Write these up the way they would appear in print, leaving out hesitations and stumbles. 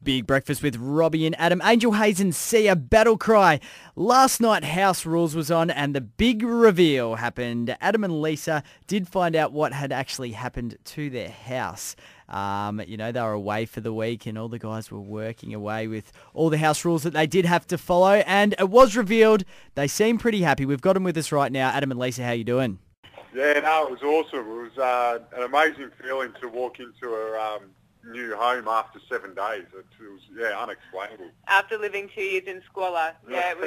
Big Breakfast with Robbie and Adam. Angel Hayes and Sia battle cry. Last night House Rules was on and the big reveal happened. Adam and Lisa did find out what had actually happened to their house. They were away for the week and all the guys were working away with all the house rules that they did have to follow, and it was revealed. They seem pretty happy. We've got them with us right now. Adam and Lisa, how you doing? Yeah, no, it was awesome. It was an amazing feeling to walk into a new home after 7 days. It was unexplainable. After living 2 years in squalor, it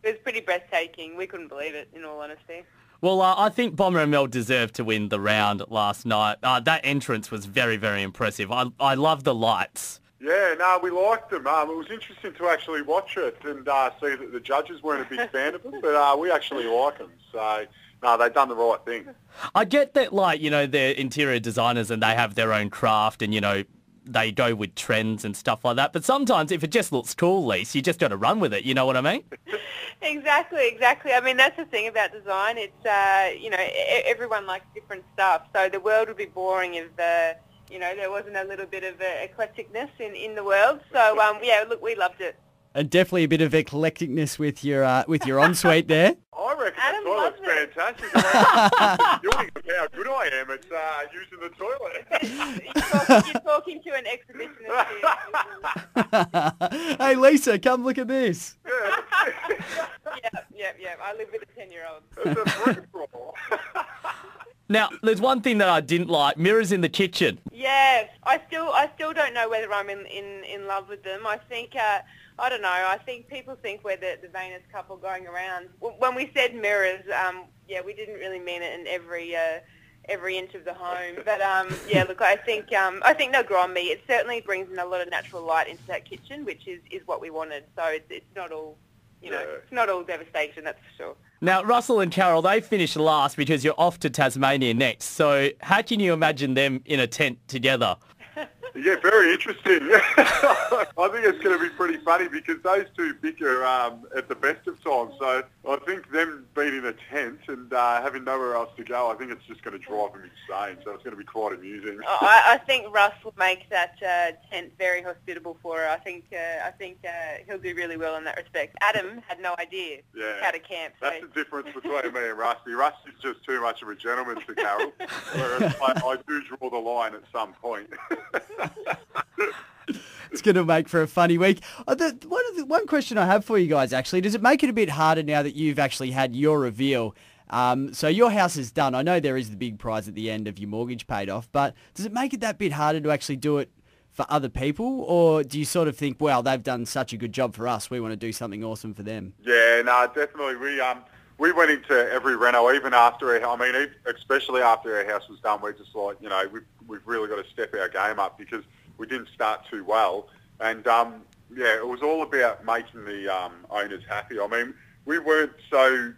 was pretty breathtaking. We couldn't believe it, in all honesty. Well, I think Bomber and Mel deserved to win the round last night. That entrance was very, very impressive. I love the lights. Yeah, no, we liked them. It was interesting to actually watch it and see that the judges weren't a big fan of them, but we actually like them. So, no, they've done the right thing. I get that, they're interior designers and they have their own craft and, they go with trends and stuff like that. But sometimes if it just looks cool, Lise, you just got to run with it. You know what I mean? Exactly. I mean, that's the thing about design. It's, everyone likes different stuff. So the world would be boring if, there wasn't a little bit of eclecticness in the world. So, look, we loved it. And definitely a bit of eclecticness with your ensuite there. I reckon Adam the toilet's fantastic. You're thinking of how good I am at using the toilet. You're talking to an exhibitionist here. Hey, Lisa, come look at this. Yeah. I live with a 10-year-old. It's a free-for-all. Now, there's one thing that I didn't like, mirrors in the kitchen. Yes, I still don't know whether I'm in love with them. I think, I don't know, I think people think we're the vainest couple going around. When we said mirrors, we didn't really mean it in every inch of the home. But, look, I think they'll grow on me. It certainly brings in a lot of natural light into that kitchen, which is what we wanted. So it's not all, it's not all devastation, that's for sure. Now, Russell and Carol, they finished last because you're off to Tasmania next. So how can you imagine them in a tent together? Yeah, very interesting. I think it's going to be pretty funny because those two bicker at the best of times. So I think them being in a tent and having nowhere else to go, I think it's just going to drive them insane. So it's going to be quite amusing. I think Russ will make that tent very hospitable for her. I think he'll do really well in that respect. Adam had no idea how to camp. So. That's the difference between me and Rusty. Rusty's just too much of a gentleman to Carol, whereas I do draw the line at some point. It's going to make for a funny week. One question I have for you guys, actually, does it make it a bit harder now that you've actually had your reveal? So your house is done. I know there is the big prize at the end of your mortgage paid off, but does it make it that bit harder to actually do it for other people? Or do you sort of think, well, they've done such a good job for us, we want to do something awesome for them? Yeah, no, definitely. We went into every reno, even after especially after our house was done, we're just like, we've really got to step our game up because we didn't start too well. And, it was all about making the owners happy. I mean, we weren't so,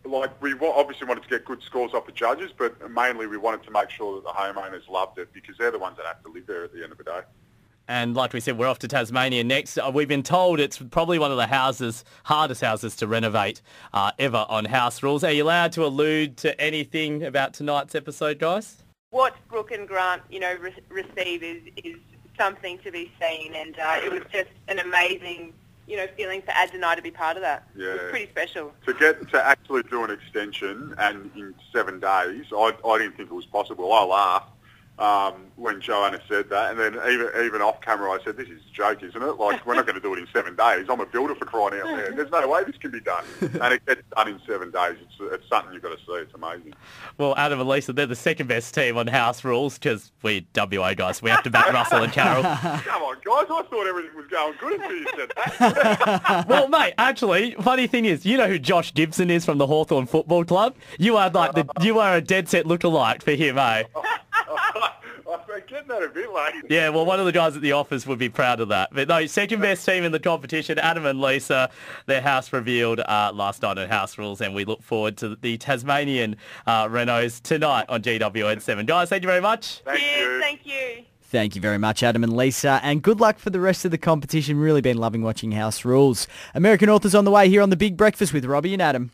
we obviously wanted to get good scores off the judges, but mainly we wanted to make sure that the homeowners loved it because they're the ones that have to live there at the end of the day. And like we said, we're off to Tasmania next. We've been told it's probably one of the hardest houses to renovate ever on House Rules. Are you allowed to allude to anything about tonight's episode, guys? What Brooke and Grant, receive is something to be seen, and it was just an amazing, feeling for Ads and I to be part of that. Yeah. It was pretty special. To actually do an extension and in 7 days, I didn't think it was possible. I laughed when Joanna said that, and then even off camera I said, this is a joke, isn't it? Like, we're not going to do it in 7 days. I'm a builder for crying out loud. There's no way this can be done. And it gets done in 7 days. It's something you've got to see. It's amazing. Well, Adam and Lisa, they're the second best team on House Rules because we're WA guys. We have to back Russell and Carol. Come on, guys. I thought everything was going good until you said that. Well, mate, actually, funny thing is, you know who Josh Gibson is from the Hawthorn Football Club? You are you are a dead set lookalike for him, eh? I'm getting that a bit late. Yeah, well, one of the guys at the office would be proud of that. But no, second best team in the competition, Adam and Lisa. Their house revealed last night on House Rules, and we look forward to the Tasmanian renos tonight on GWN7. Guys, thank you very much. Thank you. Thank you. Thank you very much, Adam and Lisa, and good luck for the rest of the competition. Really been loving watching House Rules. American Authors on the way here on The Big Breakfast with Robbie and Adam.